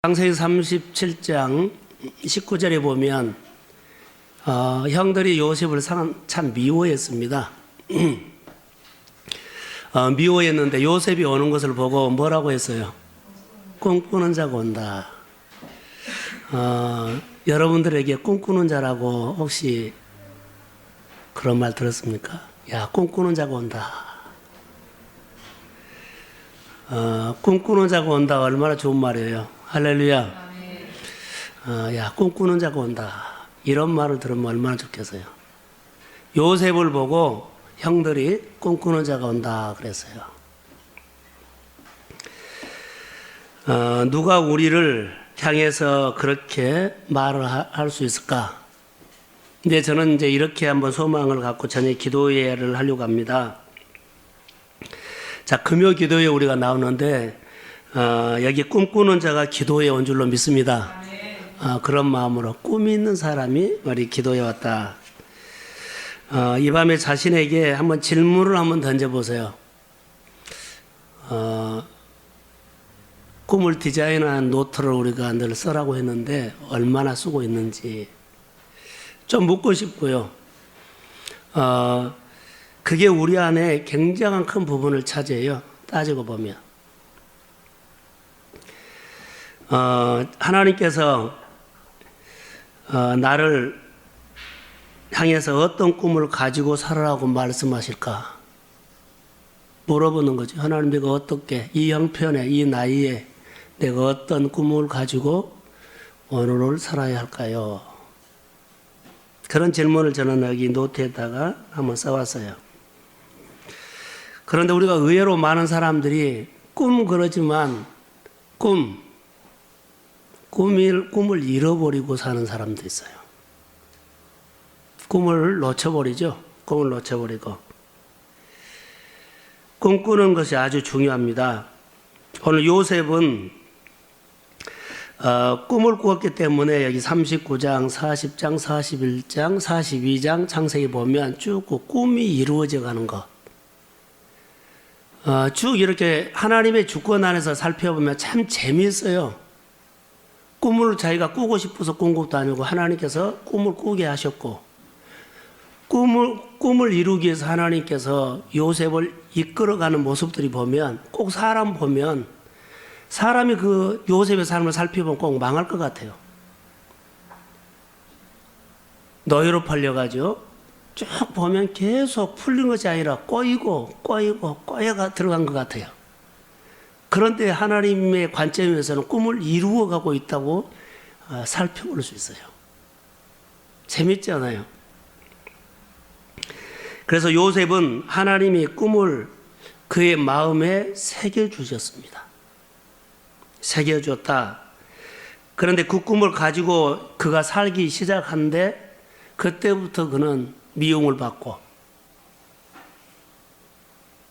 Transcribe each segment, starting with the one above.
창세기 37장 19절에 보면 형들이 요셉을 참 미워했습니다. 미워했는데 요셉이 오는 것을 보고 뭐라고 했어요? 꿈꾸는 자가 온다. 여러분들에게 꿈꾸는 자라고 혹시 그런 말 들었습니까? 야, 꿈꾸는 자가 온다. 꿈꾸는 자가 온다. 얼마나 좋은 말이에요. 할렐루야. 야, 꿈꾸는 자가 온다. 이런 말을 들으면 얼마나 좋겠어요. 요셉을 보고 형들이 꿈꾸는 자가 온다 그랬어요. 누가 우리를 향해서 그렇게 말을 할 수 있을까? 근데 저는 이제 이렇게 한번 소망을 갖고 저녁 기도회를 하려고 합니다. 자, 금요 기도회 우리가 나오는데 여기 꿈꾸는 자가 기도에 온 줄로 믿습니다. 그런 마음으로 꿈이 있는 사람이 우리 기도에 왔다. 이 밤에 자신에게 한번 질문을 한번 던져보세요. 꿈을 디자인한 노트를 우리가 늘 써라고 했는데 얼마나 쓰고 있는지 좀 묻고 싶고요. 그게 우리 안에 굉장한 큰 부분을 차지해요. 따지고 보면. 하나님께서 나를 향해서 어떤 꿈을 가지고 살아라고 말씀하실까? 물어보는 거죠. 하나님, 내가 어떻게 이 형편에 이 나이에 내가 어떤 꿈을 가지고 오늘을 살아야 할까요? 그런 질문을 저는 여기 노트에다가 한번 써왔어요. 그런데 우리가 의외로 많은 사람들이 그러지만 꿈을 잃어버리고 사는 사람도 있어요. 꿈을 놓쳐버리죠. 꿈을 놓쳐버리고. 꿈꾸는 것이 아주 중요합니다. 오늘 요셉은 꿈을 꾸었기 때문에 여기 39장, 40장, 41장, 42장 창세기 보면 쭉 꿈이 이루어져 가는 것. 쭉 이렇게 하나님의 주권 안에서 살펴보면 참 재미있어요. 꿈을 자기가 꾸고 싶어서 꾼 것도 아니고 하나님께서 꿈을 꾸게 하셨고 꿈을 이루기 위해서 하나님께서 요셉을 이끌어가는 모습들이 보면 꼭 사람 보면 사람이 그 요셉의 삶을 살펴보면 꼭 망할 것 같아요. 너희로 팔려가지고 쭉 보면 계속 풀린 것이 아니라 꼬여가 들어간 것 같아요. 그런데 하나님의 관점에서는 꿈을 이루어가고 있다고 살펴볼 수 있어요. 재밌지 않아요? 그래서 요셉은 하나님이 꿈을 그의 마음에 새겨주셨습니다. 새겨줬다. 그런데 그 꿈을 가지고 그가 살기 시작하는데 그때부터 그는 미움을 받고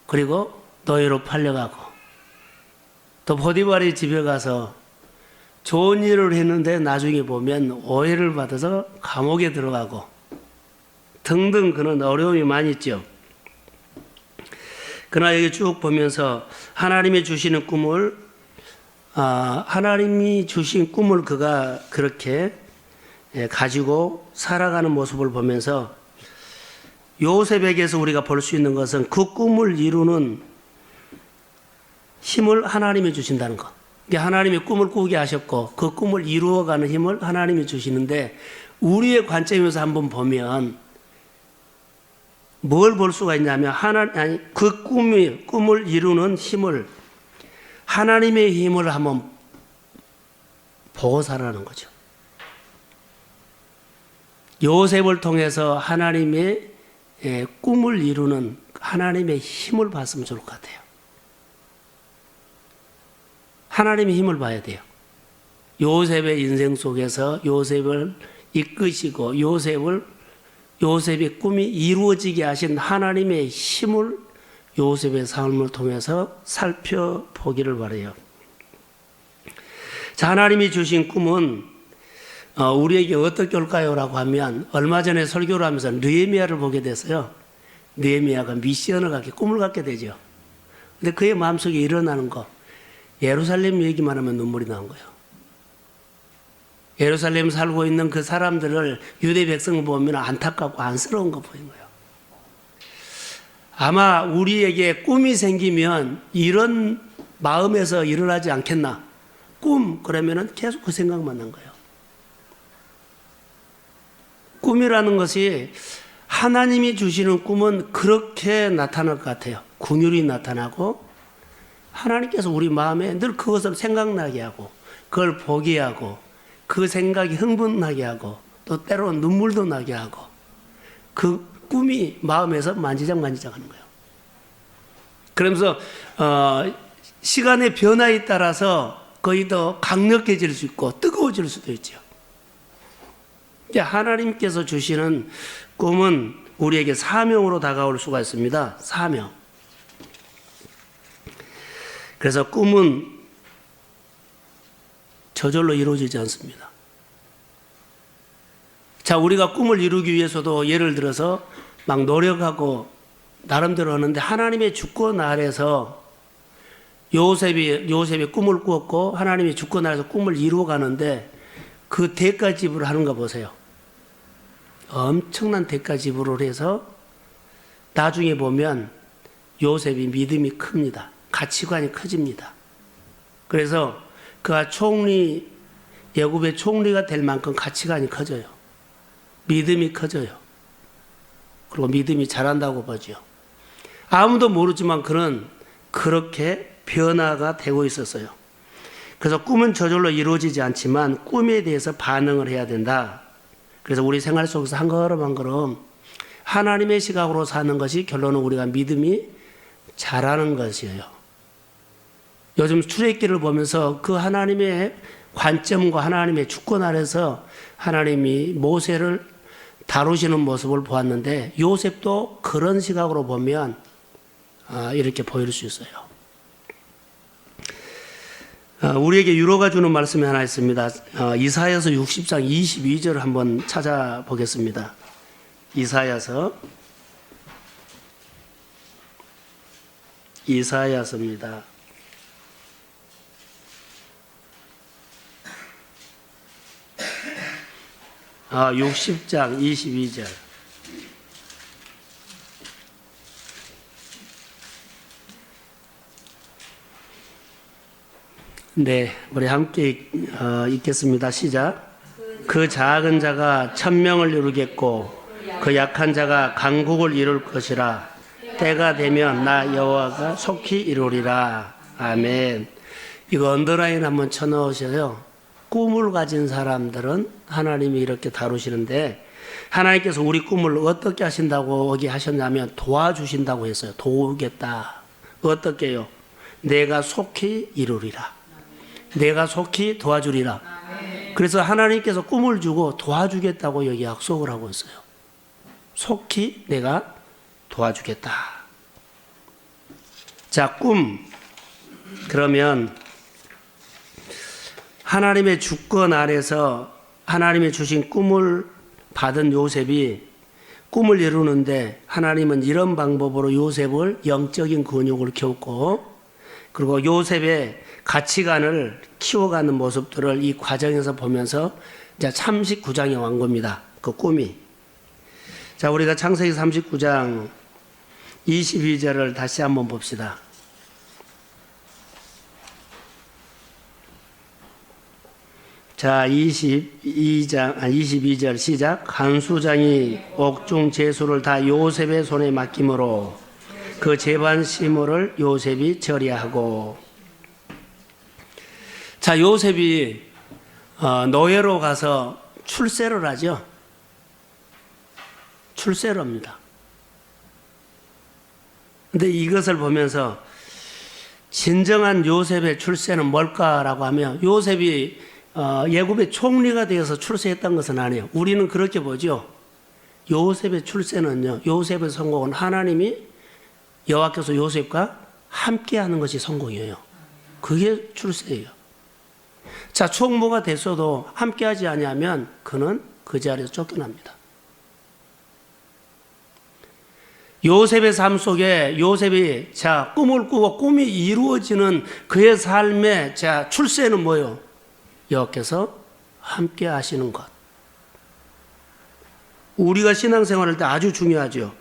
그리고 노예로 팔려가고 또 보디발의 집에 가서 좋은 일을 했는데 나중에 보면 오해를 받아서 감옥에 들어가고 등등 그런 어려움이 많이 있죠. 그러나 여기 쭉 보면서 하나님이 주시는 꿈을 그가 그렇게 가지고 살아가는 모습을 보면서 요셉에게서 우리가 볼 수 있는 것은 그 꿈을 이루는 힘을 하나님이 주신다는 것. 하나님이 꿈을 꾸게 하셨고 그 꿈을 이루어가는 힘을 하나님이 주시는데 우리의 관점에서 한번 보면 뭘 볼 수가 있냐면 그 꿈을 이루는 힘을 하나님의 힘을 한번 보고 살아가는 거죠. 요셉을 통해서 하나님의 꿈을 이루는 하나님의 힘을 봤으면 좋을 것 같아요. 하나님의 힘을 봐야 돼요. 요셉의 인생 속에서 요셉을 이끄시고 요셉의 꿈이 이루어지게 하신 하나님의 힘을 요셉의 삶을 통해서 살펴보기를 바라요. 자, 하나님이 주신 꿈은 우리에게 어떻게 올까요? 라고 하면 얼마 전에 설교를 하면서 느헤미야를 보게 됐어요. 느헤미야가 미션을 갖게 꿈을 갖게 되죠. 근데 그의 마음속에 일어나는 거 예루살렘 얘기만 하면 눈물이 나온 거예요. 예루살렘 살고 있는 그 사람들을 유대 백성을 보면 안타깝고 안쓰러운 거 보인 거예요. 아마 우리에게 꿈이 생기면 이런 마음에서 일어나지 않겠나. 꿈 그러면은 계속 그 생각만 난 거예요. 꿈이라는 것이 하나님이 주시는 꿈은 그렇게 나타날 것 같아요. 긍휼이 나타나고 하나님께서 우리 마음에 늘 그것을 생각나게 하고 그걸 보게 하고 그 생각이 흥분나게 하고 또 때로는 눈물도 나게 하고 그 꿈이 마음에서 만지작 하는 거예요. 그러면서 시간의 변화에 따라서 거의 더 강력해질 수 있고 뜨거워질 수도 있죠. 하나님께서 주시는 꿈은 우리에게 사명으로 다가올 수가 있습니다. 사명. 그래서 꿈은 저절로 이루어지지 않습니다. 자, 우리가 꿈을 이루기 위해서도 예를 들어서 막 노력하고 나름대로 하는데 하나님의 주권 아래서 요셉이 꿈을 꾸었고 하나님의 주권 아래서 꿈을 이루어가는데 그 대가 지불을 하는 거 보세요. 엄청난 대가 지불을 해서 나중에 보면 요셉이 믿음이 큽니다. 가치관이 커집니다. 그래서 그가 애굽의 총리가 될 만큼 가치관이 커져요. 믿음이 커져요. 그리고 믿음이 자란다고 보죠. 아무도 모르지만 그는 그렇게 변화가 되고 있었어요. 그래서 꿈은 저절로 이루어지지 않지만 꿈에 대해서 반응을 해야 된다. 그래서 우리 생활 속에서 한 걸음 한 걸음 하나님의 시각으로 사는 것이 결론은 우리가 믿음이 자라는 것이에요. 요즘 출애굽기를 보면서 그 하나님의 관점과 하나님의 주권 아래서 하나님이 모세를 다루시는 모습을 보았는데 요셉도 그런 시각으로 보면 이렇게 보일 수 있어요. 우리에게 유로가 주는 말씀이 하나 있습니다. 이사야서 60장 22절을 한번 찾아보겠습니다. 이사야서입니다. 60장 22절. 네, 우리 함께 읽겠습니다. 시작. 그 작은 자가 천명을 이루겠고 그 약한 자가 강국을 이룰 것이라. 때가 되면 나 여호와가 속히 이루리라. 아멘. 이거 언더라인 한번 쳐넣으셔요. 꿈을 가진 사람들은 하나님이 이렇게 다루시는데 하나님께서 우리 꿈을 어떻게 하신다고 여기 하셨냐면 도와주신다고 했어요. 도우겠다. 어떻게요? 내가 속히 이루리라. 내가 속히 도와주리라. 그래서 하나님께서 꿈을 주고 도와주겠다고 여기 약속을 하고 있어요. 속히 내가 도와주겠다. 자, 꿈. 그러면 하나님의 주권 아래서 하나님이 주신 꿈을 받은 요셉이 꿈을 이루는데 하나님은 이런 방법으로 요셉을 영적인 근육을 키웠고 그리고 요셉의 가치관을 키워가는 모습들을 이 과정에서 보면서 이제 39장에 온 겁니다. 그 꿈이. 자, 우리가 창세기 39장 22절을 다시 한번 봅시다. 자, 22절 시작. 간수장이 옥중 제수를 다 요셉의 손에 맡김으로 그 재반 시물을 요셉이 처리하고. 자, 요셉이 노예로 가서 출세를 하죠. 출세를 합니다. 근데 이것을 보면서 진정한 요셉의 출세는 뭘까라고 하면 요셉이 애굽의 총리가 되어서 출세했던 것은 아니에요. 우리는 그렇게 보죠. 요셉의 출세는요. 요셉의 성공은 하나님이 여호와께서 요셉과 함께하는 것이 성공이에요. 그게 출세예요. 자, 총무가 됐어도 함께하지 아니하면 그는 그 자리에서 쫓겨납니다. 요셉의 삶 속에 요셉이 자 꿈을 꾸고 꿈이 이루어지는 그의 삶의 자 출세는 뭐예요? 여호와께서 함께 하시는 것. 우리가 신앙생활할 때 아주 중요하죠.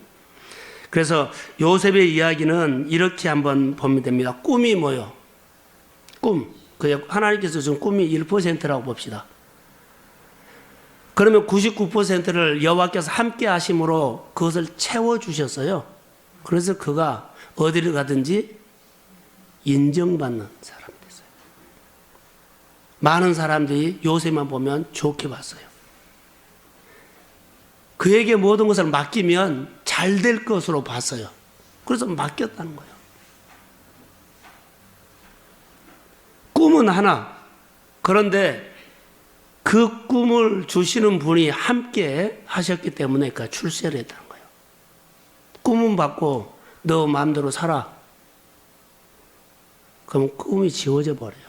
그래서 요셉의 이야기는 이렇게 한번 보면 됩니다. 꿈이 뭐요? 꿈. 하나님께서 준 꿈이 1%라고 봅시다. 그러면 99%를 여호와께서 함께 하심으로 그것을 채워주셨어요. 그래서 그가 어디를 가든지 인정받는 사람이 됐어요. 많은 사람들이 요셉만 보면 좋게 봤어요. 그에게 모든 것을 맡기면 잘 될 것으로 봤어요. 그래서 맡겼다는 거예요. 꿈은 하나. 그런데 그 꿈을 주시는 분이 함께 하셨기 때문에 그 출세를 했다는 거예요. 꿈은 받고 너 마음대로 살아. 그럼 꿈이 지워져 버려요.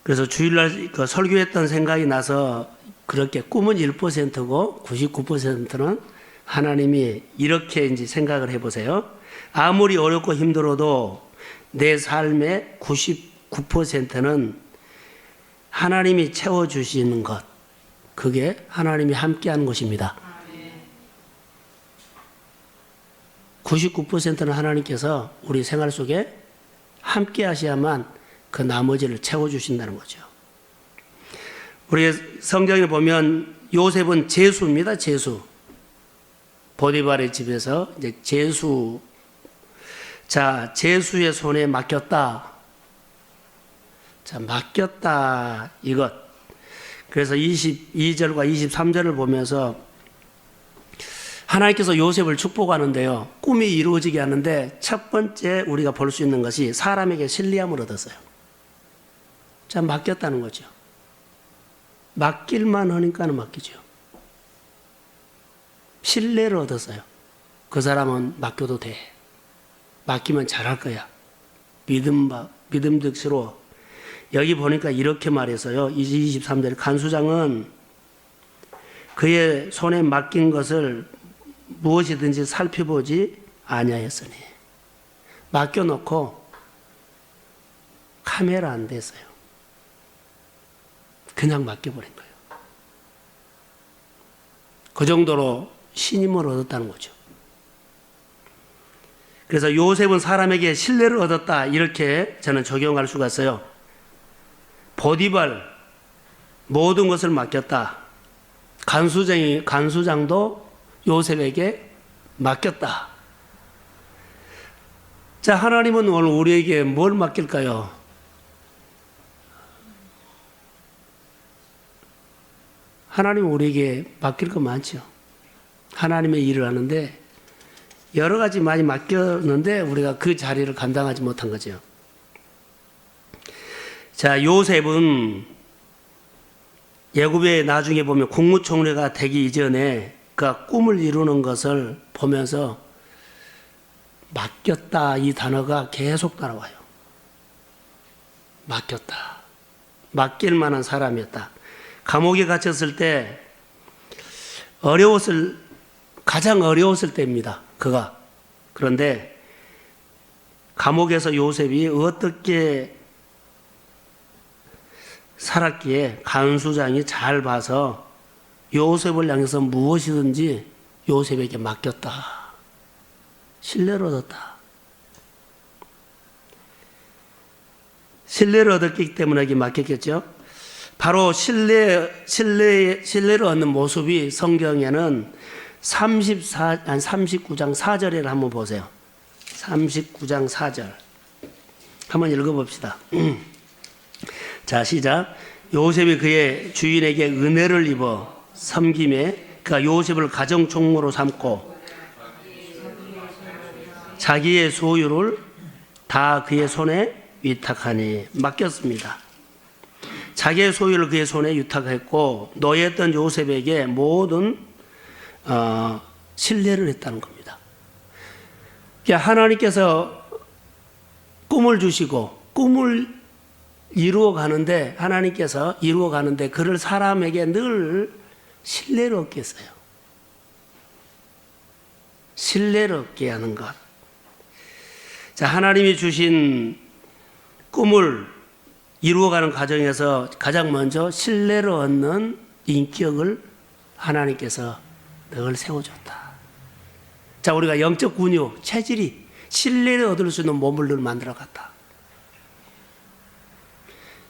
그래서 주일날 설교했던 생각이 나서 그렇게 꿈은 1%고 99%는 하나님이 이렇게 이제 생각을 해보세요. 아무리 어렵고 힘들어도 내 삶의 99%는 하나님이 채워주시는 것. 그게 하나님이 함께하는 것입니다. 99%는 하나님께서 우리 생활 속에 함께 하셔야만 그 나머지를 채워주신다는 거죠. 우리 성경에 보면 요셉은 제수입니다. 제수. 보디발의 집에서 이제 제수. 자, 제수의 손에 맡겼다. 자, 맡겼다. 이것. 그래서 22절과 23절을 보면서 하나님께서 요셉을 축복하는데요. 꿈이 이루어지게 하는데 첫 번째 우리가 볼 수 있는 것이 사람에게 신뢰함을 얻었어요. 자, 맡겼다는 거죠. 맡길만 하니까는 맡기죠. 신뢰를 얻었어요. 그 사람은 맡겨도 돼. 맡기면 잘할 거야. 믿음직스러워. 여기 보니까 이렇게 말해서요. 23절 간수장은 그의 손에 맡긴 것을 무엇이든지 살펴보지 아니하였으니 맡겨놓고 카메라 안 댔어요. 그냥 맡겨버린 거예요. 그 정도로 신임을 얻었다는 거죠. 그래서 요셉은 사람에게 신뢰를 얻었다. 이렇게 저는 적용할 수가 있어요. 보디발 모든 것을 맡겼다. 간수장도 요셉에게 맡겼다. 자, 하나님은 오늘 우리에게 뭘 맡길까요? 하나님은 우리에게 맡길 거 많죠. 하나님의 일을 하는데 여러 가지 많이 맡겼는데 우리가 그 자리를 감당하지 못한 거죠. 자, 요셉은 애굽에 나중에 보면 국무총리가 되기 이전에 그 꿈을 이루는 것을 보면서 맡겼다 이 단어가 계속 따라와요. 맡겼다. 맡길 만한 사람이었다. 감옥에 갇혔을 때 가장 어려웠을 때입니다. 그가. 그런데 감옥에서 요셉이 어떻게 살았기에 간수장이 잘 봐서 요셉을 향해서 무엇이든지 요셉에게 맡겼다. 신뢰를 얻었다. 신뢰를 얻었기 때문에 여기 맡겼겠죠. 바로 신뢰를 얻는 모습이 성경에는 39장 4절에 한번 보세요. 39장 4절. 한번 읽어봅시다. 자, 시작. 요셉이 그의 주인에게 은혜를 입어 섬김에 그가 요셉을 가정총무로 삼고 자기의 소유를 다 그의 손에 위탁하니 맡겼습니다. 자기의 소유를 그의 손에 위탁했고 노예했던 요셉에게 모든 신뢰를 했다는 겁니다. 하나님께서 꿈을 주시고 꿈을 이루어가는데 하나님께서 이루어가는데 그를 사람에게 늘 신뢰를 얻게 했어요. 신뢰를 얻게 하는 것. 자, 하나님이 주신 꿈을 이루어가는 과정에서 가장 먼저 신뢰를 얻는 인격을 하나님께서 늘 세워줬다. 자, 우리가 영적 근육, 체질이 신뢰를 얻을 수 있는 몸을 늘 만들어갔다.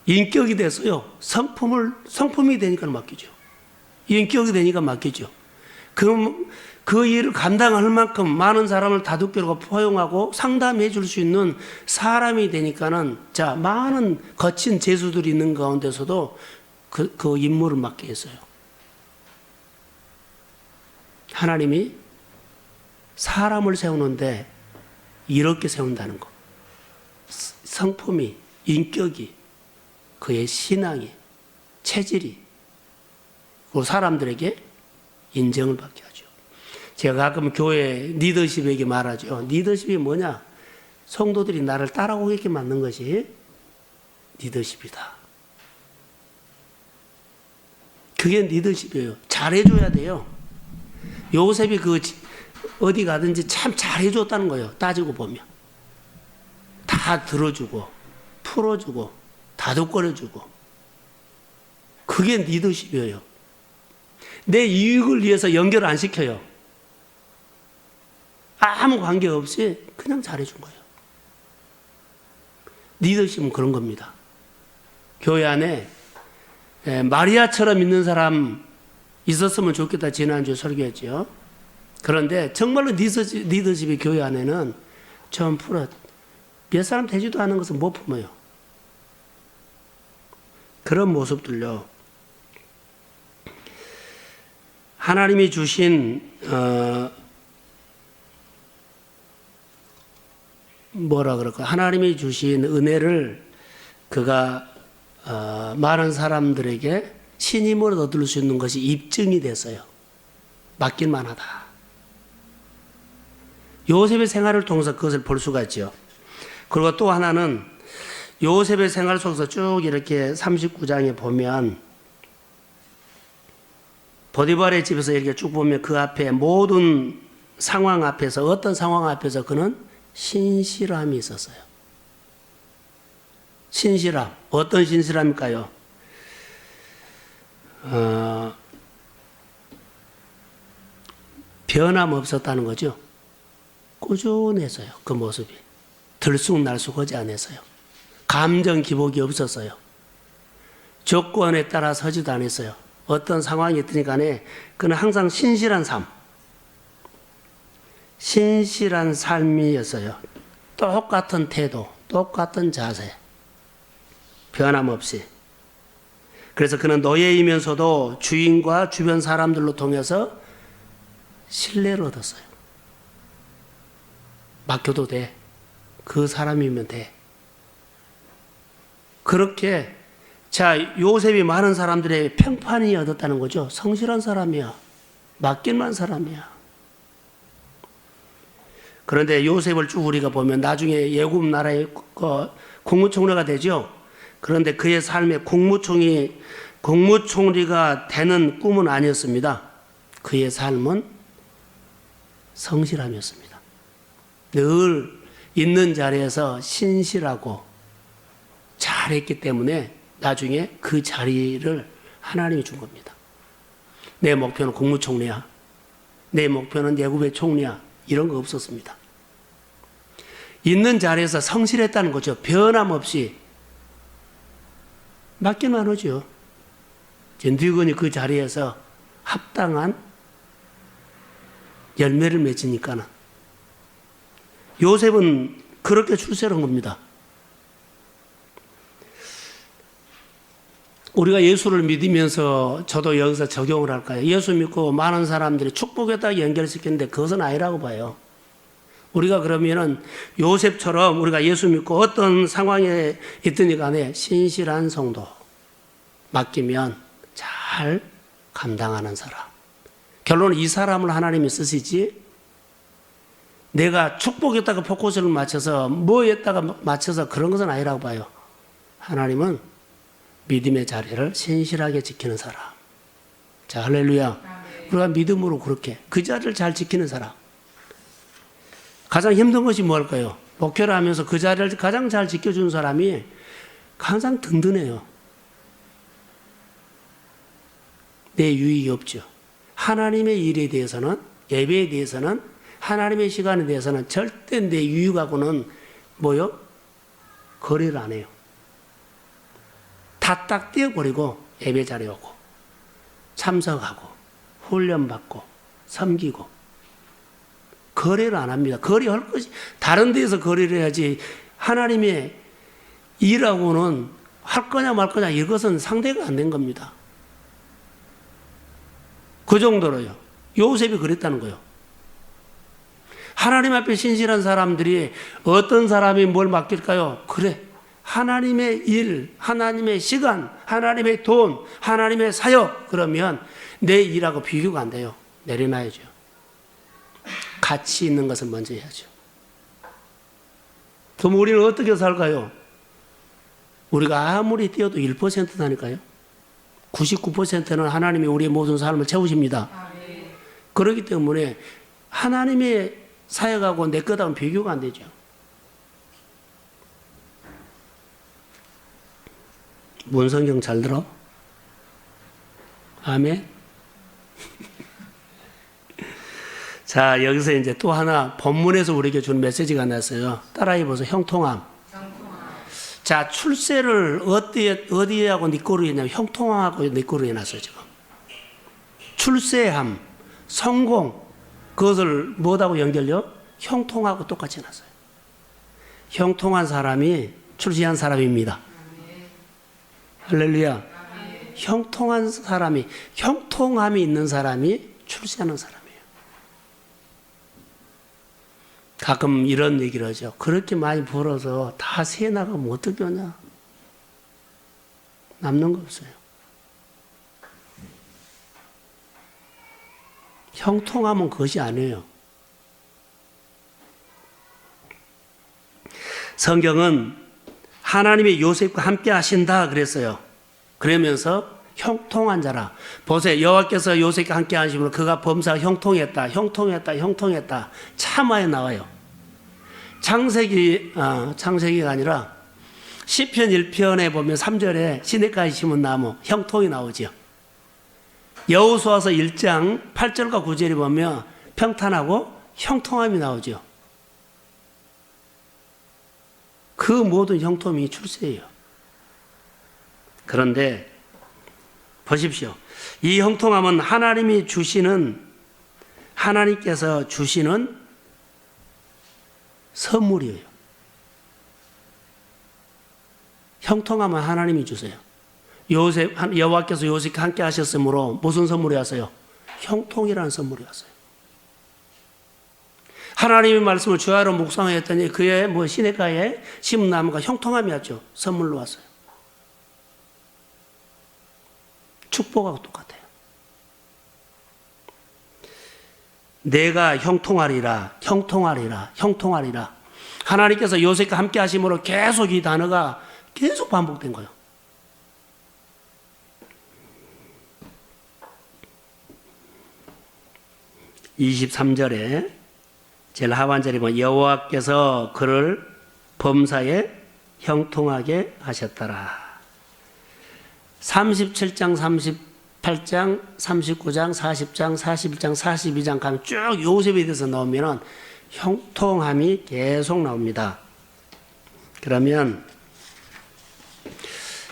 인격이 돼서요, 성품이 되니까 맡기죠. 인격이 되니까 맡기죠. 그 일을 감당할 만큼 많은 사람을 다독거리고 포용하고 상담해 줄 수 있는 사람이 되니까는, 자, 많은 거친 재수들이 있는 가운데서도 그 임무를 맡게 했어요. 하나님이 사람을 세우는데 이렇게 세운다는 거. 성품이, 인격이, 그의 신앙이, 체질이, 그리고 사람들에게 인정을 받게 하죠. 제가 가끔 교회 리더십에게 말하죠. 리더십이 뭐냐? 성도들이 나를 따라오게끔 만든 것이 리더십이다. 그게 리더십이에요. 잘해줘야 돼요. 요셉이 어디 가든지 참 잘해줬다는 거예요. 따지고 보면. 다 들어주고, 풀어주고, 다독거려주고. 그게 리더십이에요. 내 이익을 위해서 연결 안 시켜요. 아무 관계 없이 그냥 잘해준 거예요. 리더십은 그런 겁니다. 교회 안에 마리아처럼 있는 사람 있었으면 좋겠다 지난주에 설교했죠. 그런데 정말로 리더십이 교회 안에는 좀 풀어 몇 사람 되지도 않은 것은 못 품어요. 그런 모습들요. 하나님이 주신 뭐라 그럴까? 하나님이 주신 은혜를 그가 많은 사람들에게 신임으로 얻을 수 있는 것이 입증이 됐어요. 맡길만 하다. 요셉의 생활을 통해서 그것을 볼 수가 있죠. 그리고 또 하나는 요셉의 생활 속에서 쭉 이렇게 39장에 보면 보디발의 집에서 이렇게 쭉 보면 그 앞에 모든 상황 앞에서 어떤 상황 앞에서 그는 신실함이 있었어요. 신실함. 어떤 신실함일까요? 변함없었다는 거죠. 꾸준했어요. 그 모습이. 들쑥날쑥하지 않았어요. 감정 기복이 없었어요. 조건에 따라 서지도 않았어요. 어떤 상황이 있더니 간에 그는 항상 신실한 삶. 신실한 삶이었어요. 똑같은 태도, 똑같은 자세. 변함없이. 그래서 그는 노예이면서도 주인과 주변 사람들로 통해서 신뢰를 얻었어요. 맡겨도 돼. 그 사람이면 돼. 그렇게 자 요셉이 많은 사람들의 평판이 얻었다는 거죠. 성실한 사람이야. 맡길만 사람이야. 그런데 요셉을 쭉 우리가 보면 나중에 예굽 나라의 국무총리가 되죠. 그런데 그의 삶에 국무총리가 되는 꿈은 아니었습니다. 그의 삶은 성실함이었습니다. 늘 있는 자리에서 신실하고 잘했기 때문에 나중에 그 자리를 하나님이 준 겁니다. 내 목표는 국무총리야. 내 목표는 예굽의 총리야. 이런 거 없었습니다. 있는 자리에서 성실했다는 거죠. 변함없이. 맡기만 하죠. 늙은이 그 자리에서 합당한 열매를 맺으니까는. 요셉은 그렇게 출세한 겁니다. 우리가 예수를 믿으면서 저도 여기서 적용을 할까요? 예수 믿고 많은 사람들이 축복에다 연결시키는데 그것은 아니라고 봐요. 우리가 그러면은 요셉처럼 우리가 예수 믿고 어떤 상황에 있든지 간에 신실한 성도 맡기면 잘 감당하는 사람. 결론은 이 사람을 하나님이 쓰시지 내가 축복에다가 포커스를 맞춰서 뭐에다가 맞춰서 그런 것은 아니라고 봐요. 하나님은 믿음의 자리를 신실하게 지키는 사람. 자, 할렐루야. 우리가 믿음으로 그렇게 그 자리를 잘 지키는 사람. 가장 힘든 것이 뭘까요? 목회를 하면서 그 자리를 가장 잘 지켜준 사람이 항상 든든해요. 내 유익이 없죠. 하나님의 일에 대해서는, 예배에 대해서는, 하나님의 시간에 대해서는 절대 내 유익하고는 뭐요? 거래를 안 해요. 다 딱 떼어버리고 예배 자리에 오고 참석하고 훈련받고 섬기고 거래를 안 합니다. 거래할 것이 다른 데서 거래를 해야지 하나님의 일하고는 할 거냐 말 거냐 이것은 상대가 안 된 겁니다. 그 정도로요. 요셉이 그랬다는 거예요. 하나님 앞에 신실한 사람들이 어떤 사람이 뭘 맡길까요? 그래. 하나님의 일, 하나님의 시간, 하나님의 돈, 하나님의 사역 그러면 내 일하고 비교가 안 돼요. 내려놔야죠. 가치 있는 것을 먼저 해야죠. 그럼 우리는 어떻게 살까요? 우리가 아무리 뛰어도 1%다니까요. 99%는 하나님이 우리의 모든 삶을 채우십니다. 그렇기 때문에 하나님의 사역하고 내 것하고는 비교가 안 되죠. 문성경 잘 들어? 아멘? 자, 여기서 이제 또 하나 본문에서 우리에게 준 메시지가 났어요. 따라해 보세요. 형통함. 자, 출세를 어디에 하고 니꼬로 했냐면 형통함하고 니꼬로 해놨어요, 지금. 출세함, 성공, 그것을 뭐하고 연결요? 형통하고 똑같이 해놨어요. 형통한 사람이 출세한 사람입니다. 할렐루야. 형통한 사람이, 형통함이 있는 사람이 출세하는 사람이에요. 가끔 이런 얘기를 하죠. 그렇게 많이 벌어서 다 새 나가면 어떻게 하냐? 남는 거 없어요. 형통함은 그것이 아니에요. 성경은 하나님의 요셉과 함께 하신다 그랬어요. 그러면서 형통한 자라. 보세요. 여호와께서 요셉과 함께 하시므로 그가 범사가 형통했다. 참 많이 나와요. 창세기가 아니라 시편 1편에 보면 3절에 시냇가에 심은 나무 형통이 나오죠. 여호수아서 1장 8절과 9절에 보면 평탄하고 형통함이 나오죠. 그 모든 형통이 출세예요. 그런데 보십시오. 이 형통함은 하나님께서 주시는 선물이에요. 형통함은 하나님이 주세요. 여호와께서 요셉과 함께 하셨으므로 무슨 선물이 왔어요? 형통이라는 선물이 왔어요. 하나님의 말씀을 주야로 묵상하였더니 그의 시냇가에 심은 나무가 형통함이 왔죠. 선물로 왔어요. 축복하고 똑같아요. 내가 형통하리라. 하나님께서 요셉과 함께 하심으로 계속 이 단어가 계속 반복된 거예요. (23절에) 제일 하반절에 보면 여호와께서 그를 범사에 형통하게 하셨더라. 37장, 38장, 39장, 40장, 41장, 42장 가면 쭉 요셉에 대해서 나오면 형통함이 계속 나옵니다. 그러면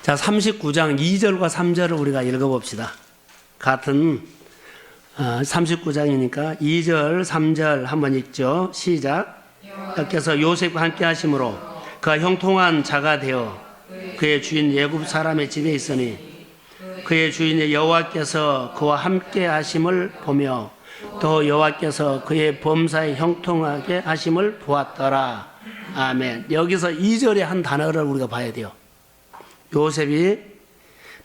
자 39장 2절과 3절을 우리가 읽어봅시다. 같은 39장이니까 2절, 3절 한번 읽죠. 시작. 여호와께서 요셉과 함께 하심으로 그가 형통한 자가 되어 그의 주인 애굽 사람의 집에 있으니 그의 주인의 여호와께서 그와 함께 하심을 보며 또 여호와께서 그의 범사에 형통하게 하심을 보았더라. 아멘. 여기서 2절의 한 단어를 우리가 봐야 돼요. 요셉이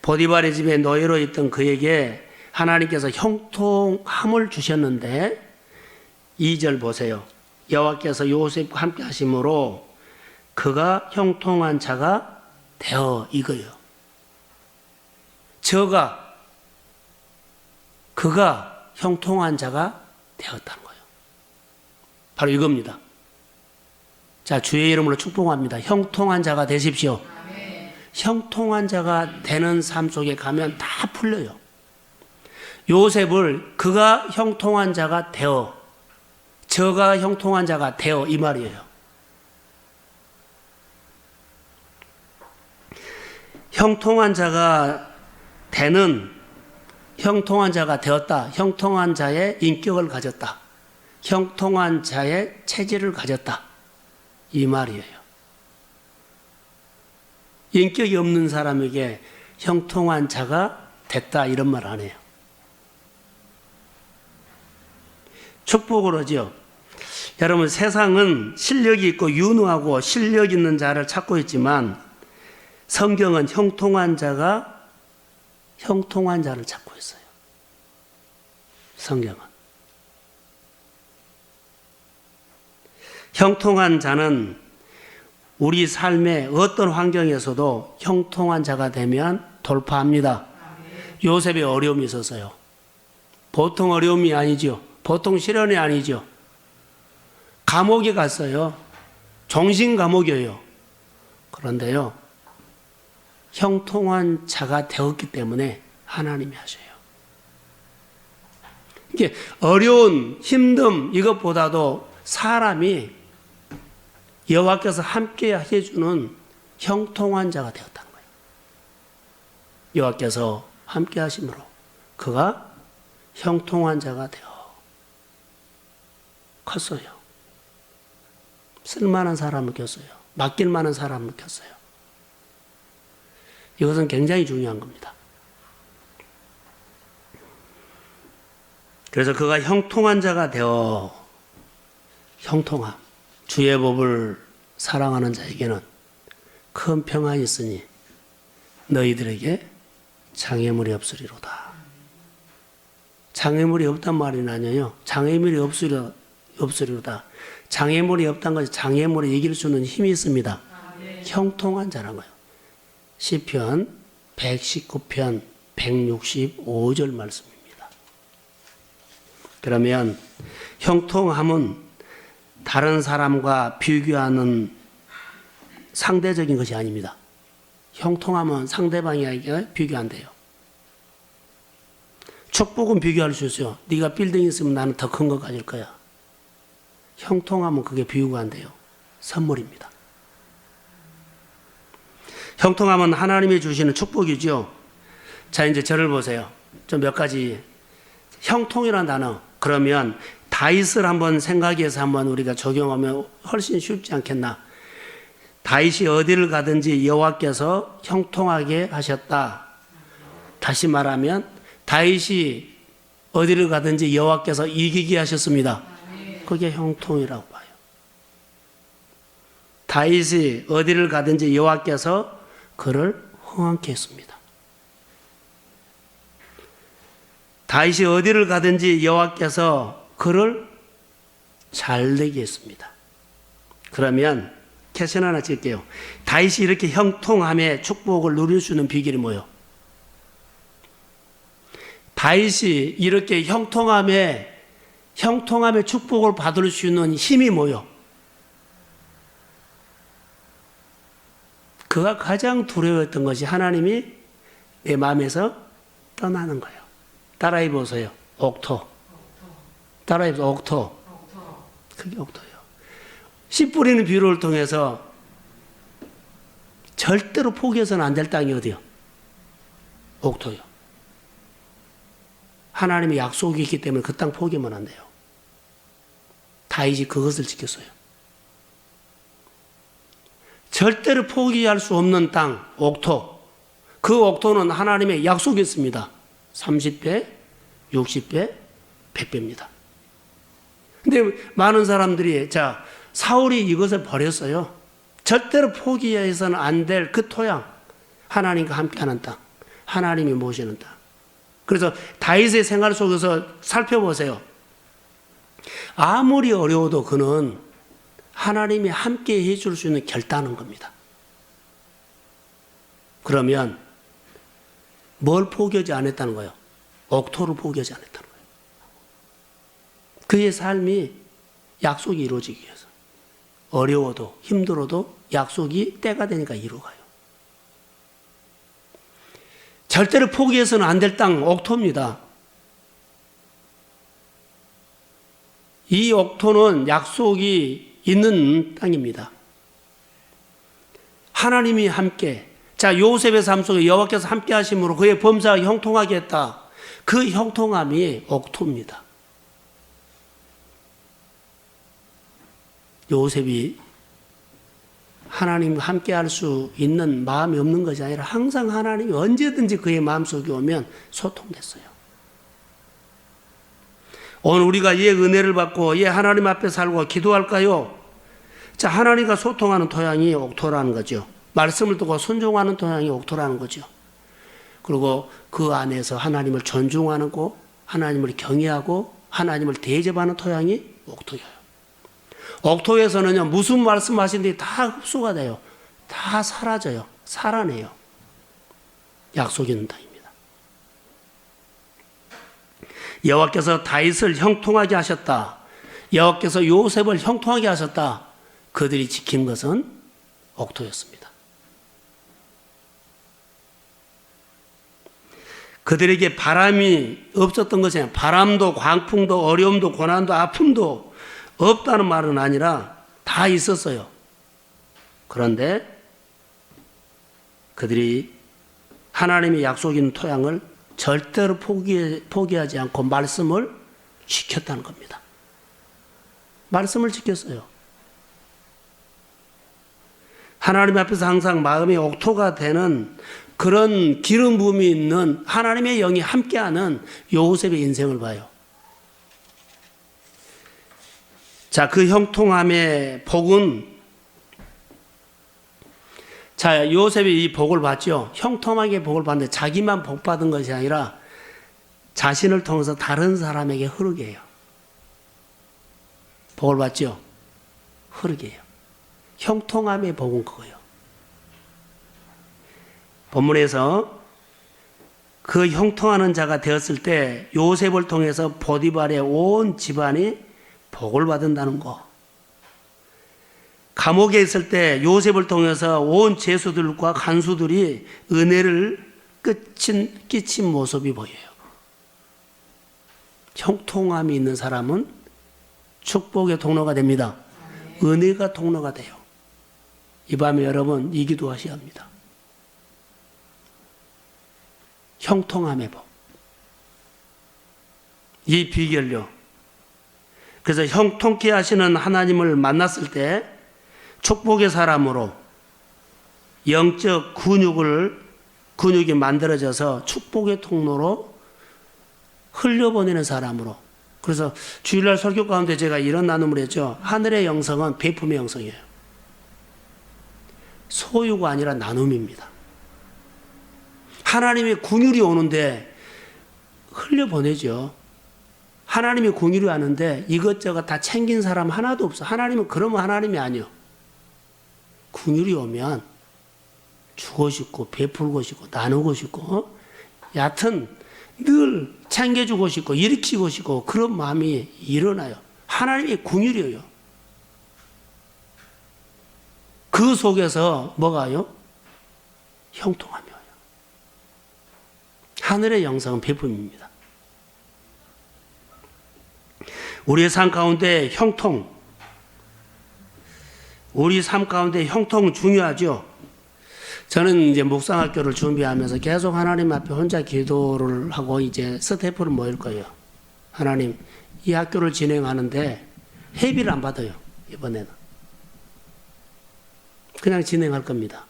보디발의 집에 노예로 있던 그에게 하나님께서 형통함을 주셨는데 2절 보세요. 여호와께서 요셉과 함께 하심으로 그가 형통한 자가 되어 이거예요. 그가 형통한 자가 되었다는 거예요. 바로 이겁니다. 자, 주의 이름으로 축복합니다. 형통한 자가 되십시오. 형통한 자가 되는 삶 속에 가면 다 풀려요. 요셉을 그가 형통한 자가 되어, 저가 형통한 자가 되어, 이 말이에요. 형통한 자가 되는, 형통한 자가 되었다. 형통한 자의 인격을 가졌다. 형통한 자의 체질을 가졌다. 이 말이에요. 인격이 없는 사람에게 형통한 자가 됐다, 이런 말 안 해요. 축복으로죠. 여러분, 세상은 실력이 있고 유능하고 실력 있는 자를 찾고 있지만 성경은 형통한 자를 찾고 있어요. 성경은. 형통한 자는 우리 삶의 어떤 환경에서도 형통한 자가 되면 돌파합니다. 요셉의 어려움이 있었어요. 보통 어려움이 아니죠. 보통 시련이 아니죠. 감옥에 갔어요. 종신 감옥이에요. 그런데요, 형통한 자가 되었기 때문에 하나님이 하셔요. 이게 어려운 힘듦 이것보다도 사람이 여호와께서 함께 해주는 형통한 자가 되었다는 거예요. 여호와께서 함께 하심으로 그가 형통한 자가 되어 컸어요. 쓸만한 사람을 켰어요. 맡길 만한 사람을 켰어요. 이것은 굉장히 중요한 겁니다. 그래서 그가 형통한 자가 되어, 형통함, 주의 법을 사랑하는 자에게는 큰 평안이 있으니 너희들에게 장애물이 없으리로다. 장애물이 없단 말이 아니에요. 장애물이 없으리로다. 장애물이 없다는 것이 장애물을 이길 수 있는 힘이 있습니다. 형통한 자라는 거예요. 시편 119편 165절 말씀입니다. 그러면 형통함은 다른 사람과 비교하는 상대적인 것이 아닙니다. 형통함은 상대방에게 비교 안 돼요. 축복은 비교할 수 있어요. 네가 빌딩 있으면 나는 더 큰 거 가질 거야. 형통함은 그게 비교가 안 돼요. 선물입니다. 형통함은 하나님이 주시는 축복이죠. 자, 이제 저를 보세요. 좀 몇 가지. 형통이라는 단어. 그러면 다윗을 한번 생각해서 한번 우리가 적용하면 훨씬 쉽지 않겠나. 다윗이 어디를 가든지 여호와께서 형통하게 하셨다. 다시 말하면 다윗이 어디를 가든지 여호와께서 이기게 하셨습니다. 그게 형통이라고 봐요. 다윗이 어디를 가든지 여호와께서 그를 흥황케 했습니다. 다윗이 어디를 가든지 여호와께서 그를 잘되게 했습니다. 그러면 캐션 하나 찍을게요. 다윗이 이렇게 형통함의 축복을 누릴 수 있는 비결이 뭐예요? 다윗이 이렇게 형통함의 축복을 받을 수 있는 힘이 뭐예요? 그가 가장 두려워했던 것이 하나님이 내 마음에서 떠나는 거예요. 따라해 보세요. 옥토. 따라해 보세요. 옥토. 그게 옥토예요. 씨 뿌리는 비유를 통해서 절대로 포기해서는 안 될 땅이 어디요? 옥토요. 하나님의 약속이 있기 때문에 그 땅 포기하면 안 돼요. 다윗이 그것을 지켰어요. 절대로 포기할 수 없는 땅, 옥토. 그 옥토는 하나님의 약속이 있습니다. 30배, 60배, 100배입니다. 근데 많은 사람들이, 자, 사울이 이것을 버렸어요. 절대로 포기해서는 안 될 그 토양. 하나님과 함께하는 땅. 하나님이 모시는 땅. 그래서 다윗의 생활 속에서 살펴보세요. 아무리 어려워도 그는 하나님이 함께 해줄 수 있는 결단한 겁니다. 그러면 뭘 포기하지 않았다는 거예요? 옥토를 포기하지 않았다는 거예요. 그의 삶이 약속이 이루어지기 위해서 어려워도 힘들어도 약속이 때가 되니까 이루어가요. 절대로 포기해서는 안 될 땅, 옥토입니다. 이 옥토는 약속이 있는 땅입니다. 하나님이 함께, 자, 요셉의 삶 속에 여호와께서 함께 하심으로 그의 범사가 형통하게 했다. 그 형통함이 옥토입니다. 요셉이 하나님과 함께 할 수 있는 마음이 없는 것이 아니라 항상 하나님이 언제든지 그의 마음속에 오면 소통됐어요. 오늘 우리가 예 은혜를 받고 예 하나님 앞에 살고 기도할까요? 자, 하나님과 소통하는 토양이 옥토라는 거죠. 말씀을 듣고 순종하는 토양이 옥토라는 거죠. 그리고 그 안에서 하나님을 존중하는 거, 하나님을 경외하고 하나님을 대접하는 토양이 옥토예요. 옥토에서는요, 무슨 말씀하시는데 다 흡수가 돼요. 다 사라져요. 살아내요. 약속 있는 땅입니다. 여호와께서 다윗을 형통하게 하셨다. 여호와께서 요셉을 형통하게 하셨다. 그들이 지킨 것은 옥토였습니다. 그들에게 바람이 없었던 것이 아니라 바람도 광풍도 어려움도 고난도 아픔도 없다는 말은 아니라 다 있었어요. 그런데 그들이 하나님의 약속 있는 토양을 절대로 포기하지 않고 말씀을 지켰다는 겁니다. 말씀을 지켰어요. 하나님 앞에서 항상 마음의 옥토가 되는 그런 기름 부음이 있는 하나님의 영이 함께하는 요셉의 인생을 봐요. 자, 그 형통함의 복은, 자, 요셉이 이 복을 받죠. 형통하게 복을 받는데 자기만 복 받은 것이 아니라 자신을 통해서 다른 사람에게 흐르게 해요. 복을 받죠. 흐르게 해요. 형통함의 복은 그거예요. 본문에서 그 형통하는 자가 되었을 때 요셉을 통해서 보디발의 온 집안이 복을 받는다는 거. 감옥에 있을 때 요셉을 통해서 온 죄수들과 간수들이 은혜를 끼친 모습이 보여요. 형통함이 있는 사람은 축복의 통로가 됩니다. 은혜가 통로가 돼요. 이 밤에 여러분 이 기도하셔야 합니다. 형통함의 복. 이 비결요. 그래서 형통케 하시는 하나님을 만났을 때 축복의 사람으로 영적 근육이 만들어져서 축복의 통로로 흘려보내는 사람으로. 그래서 주일날 설교 가운데 제가 이런 나눔을 했죠. 하늘의 영성은 베품의 영성이에요. 소유가 아니라 나눔입니다. 하나님의 긍휼이 오는데 흘려보내죠. 하나님의 긍휼이 왔는데 이것저것 다 챙긴 사람 하나도 없어. 하나님은 그러면 하나님이 아니요. 긍휼이 오면 주고 싶고 베풀고 싶고 나누고 싶고 얕은 늘 챙겨주고 싶고 일으키고 싶고 그런 마음이 일어나요. 하나님의 긍휼이에요. 그 속에서 뭐가요? 형통함이 와요. 하늘의 영성은 베품입니다. 우리의 삶 가운데 형통, 우리 삶 가운데 형통 중요하죠. 저는 이제 묵상학교를 준비하면서 계속 하나님 앞에 혼자 기도를 하고 이제 스태프를 모일 거예요. 하나님, 이 학교를 진행하는데 회비를 안 받아요. 이번에는. 그냥 진행할 겁니다.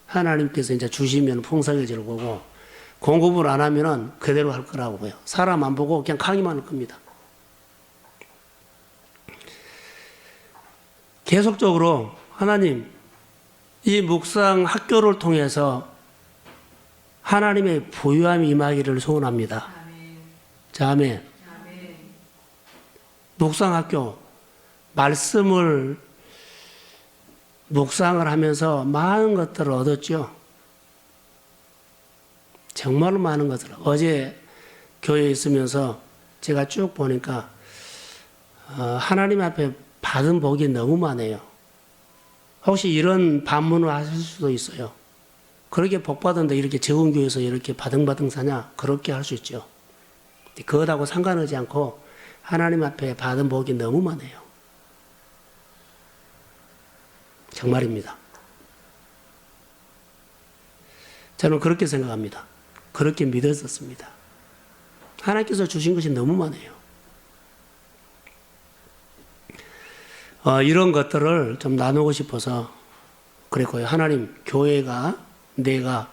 하나님께서 이제 주시면 풍성해질 거고 공급을 안 하면은 그대로 할 거라고요. 사람 안 보고 그냥 강의만 할 겁니다. 계속적으로 하나님, 이 묵상 학교를 통해서 하나님의 부유함이 임하기를 소원합니다. 자, 아멘. 묵상 학교, 말씀을 묵상을 하면서 많은 것들을 얻었죠. 정말로 많은 것들을. 어제 교회에 있으면서 제가 쭉 보니까 하나님 앞에 받은 복이 너무 많아요. 혹시 이런 반문을 하실 수도 있어요. 그렇게 복 받은데 이렇게 적은 교회에서 이렇게 바등바등 사냐? 그렇게 할 수 있죠. 그것하고 상관하지 않고 하나님 앞에 받은 복이 너무 많아요. 정말입니다. 저는 그렇게 생각합니다. 그렇게 믿었었습니다. 하나님께서 주신 것이 너무 많아요. 이런 것들을 좀 나누고 싶어서 그랬고요. 하나님, 교회가 내가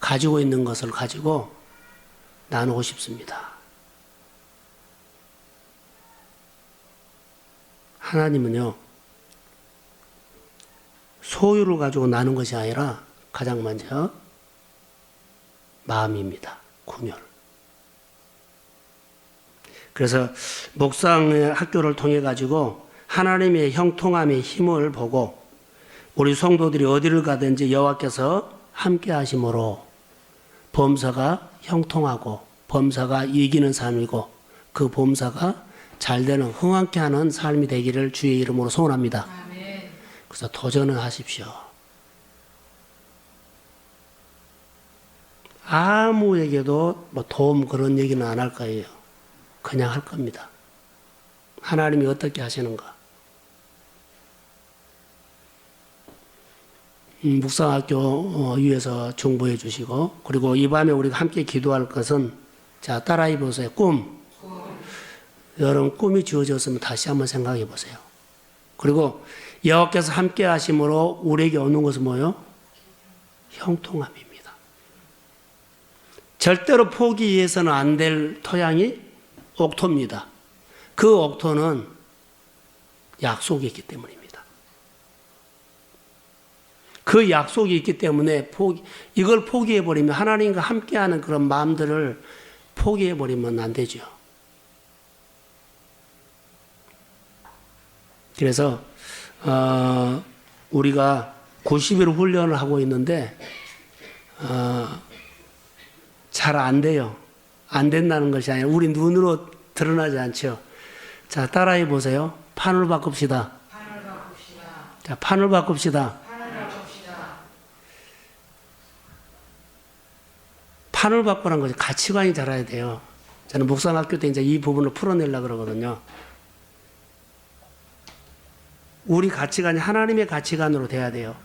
가지고 있는 것을 가지고 나누고 싶습니다. 하나님은요, 소유를 가지고 나눈 것이 아니라 가장 먼저 마음입니다. 궁혈. 그래서 목상의 학교를 통해 가지고 하나님의 형통함의 힘을 보고 우리 성도들이 어디를 가든지 여호와께서 함께 하심으로 범사가 형통하고 범사가 이기는 삶이고 그 범사가 잘되는 흥황케 하는 삶이 되기를 주의 이름으로 소원합니다. 아멘. 그래서 도전을 하십시오. 아무에게도 뭐 도움 그런 얘기는 안 할 거예요. 그냥 할 겁니다. 하나님이 어떻게 하시는가. 묵상학교 위에서 정보해 주시고 그리고 이 밤에 우리가 함께 기도할 것은 자 따라해 보세요. 꿈. 여러분 꿈이 주어졌으면 다시 한번 생각해 보세요. 그리고 여호와께서 함께 하심으로 우리에게 오는 것은 뭐예요? 형통함입니다. 절대로 포기해서는 안 될 토양이 옥토입니다. 그 옥토는 약속이 있기 때문입니다. 그 약속이 있기 때문에 이걸 포기해버리면 하나님과 함께하는 그런 마음들을 포기해버리면 안 되죠. 그래서 우리가 90일 훈련을 하고 있는데 잘 안 돼요. 안 된다는 것이 아니라 우리 눈으로 드러나지 않죠. 자, 따라해 보세요. 판을 바꿉시다. 자, 판을 바꿉시다. 판을 바꾸라는 것이 가치관이 자라야 돼요. 저는 목상학교 때 이제 이 부분을 풀어내려고 그러거든요. 우리 가치관이 하나님의 가치관으로 돼야 돼요.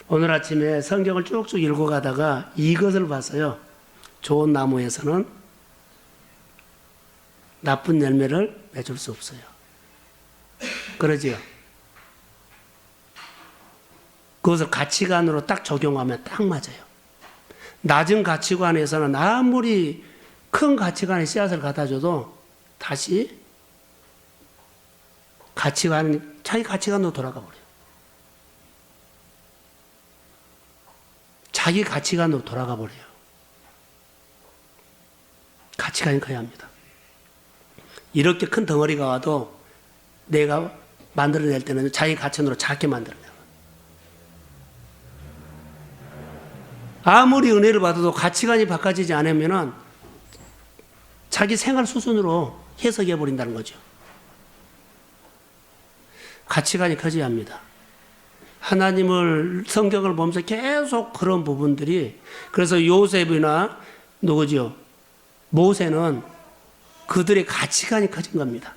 오늘 아침에 성경을 쭉쭉 읽어가다가 이것을 봤어요. 좋은 나무에서는 나쁜 열매를 맺을 수 없어요. 그러지요? 그것을 가치관으로 딱 적용하면 딱 맞아요. 낮은 가치관에서는 아무리 큰 가치관의 씨앗을 갖다줘도 다시 자기 가치관으로 돌아가 버려요. 자기 가치관으로 돌아가 버려요. 가치관이 커야 합니다. 이렇게 큰 덩어리가 와도 내가 만들어낼 때는 자기 가치관으로 작게 만들어내요. 아무리 은혜를 받아도 가치관이 바꿔지지 않으면 자기 생활 수준으로 해석해 버린다는 거죠. 가치관이 커져야 합니다. 하나님을 성경을 보면서 계속 그런 부분들이 그래서 요셉이나 누구죠? 모세는 그들의 가치관이 커진 겁니다.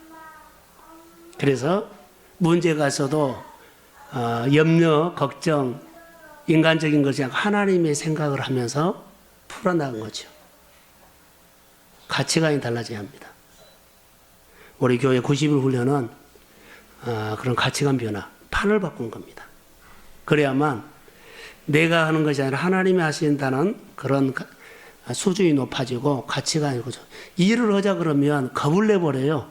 그래서 문제가 있어도 염려, 걱정, 인간적인 것이 아니라 하나님의 생각을 하면서 풀어나간 거죠. 가치관이 달라져야 합니다. 우리 교회 90일 훈련은 그런 가치관 변화, 판을 바꾼 겁니다. 그래야만 내가 하는 것이 아니라 하나님이 하신다는 그런 수준이 높아지고 가치관이 거죠. 일을 하자 그러면 겁을 내버려요.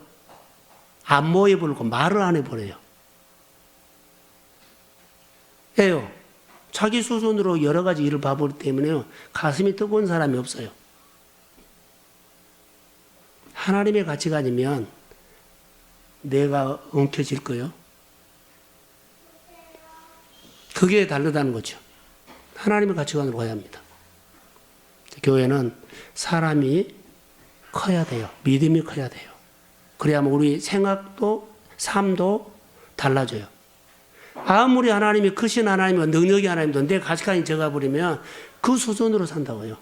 안 모여버리고 말을 안 해버려요. 왜요? 자기 수준으로 여러 가지 일을 봐버리기 때문에 가슴이 뜨거운 사람이 없어요. 하나님의 가치관이면 내가 엉켜질 거예요. 그게 다르다는 거죠. 하나님의 가치관으로 가야 합니다. 교회는 사람이 커야 돼요. 믿음이 커야 돼요. 그래야만 우리 생각도 삶도 달라져요. 아무리 하나님이 크신 하나님과 능력이 하나님도 내 가치관이 적어버리면 그 수준으로 산다고요.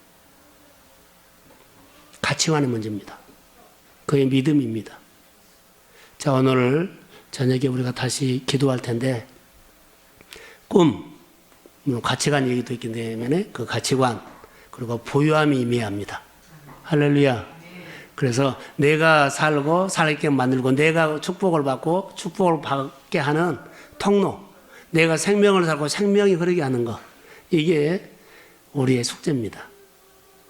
가치관의 문제입니다. 그의 믿음입니다. 자, 오늘 저녁에 우리가 다시 기도할 텐데 꿈, 물론 가치관 얘기도 있기 때문에 그 가치관 그리고 보유함이 임해야 합니다. 할렐루야. 그래서 내가 살고 살게 만들고 내가 축복을 받고 축복을 받게 하는 통로, 내가 생명을 살고 생명이 흐르게 하는 것, 이게 우리의 숙제입니다.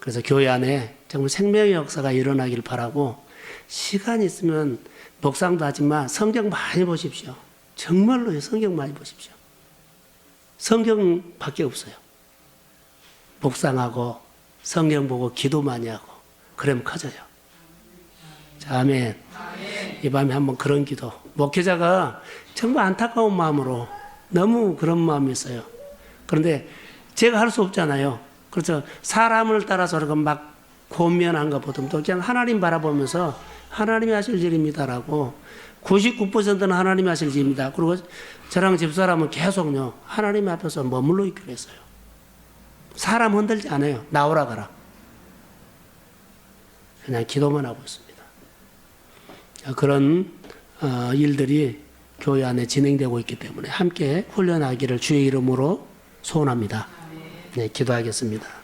그래서 교회 안에 정말 생명의 역사가 일어나길 바라고, 시간 있으면 묵상도 하지만 성경 많이 보십시오. 정말로요, 성경 많이 보십시오. 성경밖에 없어요. 묵상하고 성경 보고 기도 많이 하고 그러면 커져요. 자, 아멘. 이 밤에 한번 그런 기도. 목회자가 정말 안타까운 마음으로 너무 그런 마음이 있어요. 그런데 제가 할 수 없잖아요. 그래서 사람을 따라서 그렇게 막 고면한 것보다도 그냥 하나님 바라보면서 하나님이 하실 일입니다라고, 99%는 하나님이 하실 일입니다. 그리고 저랑 집사람은 계속요, 하나님 앞에서 머물러 있기로 했어요. 사람 흔들지 않아요. 나오라 가라. 그냥 기도만 하고 있습니다. 그런 일들이 교회 안에 진행되고 있기 때문에 함께 훈련하기를 주의 이름으로 소원합니다. 네, 기도하겠습니다.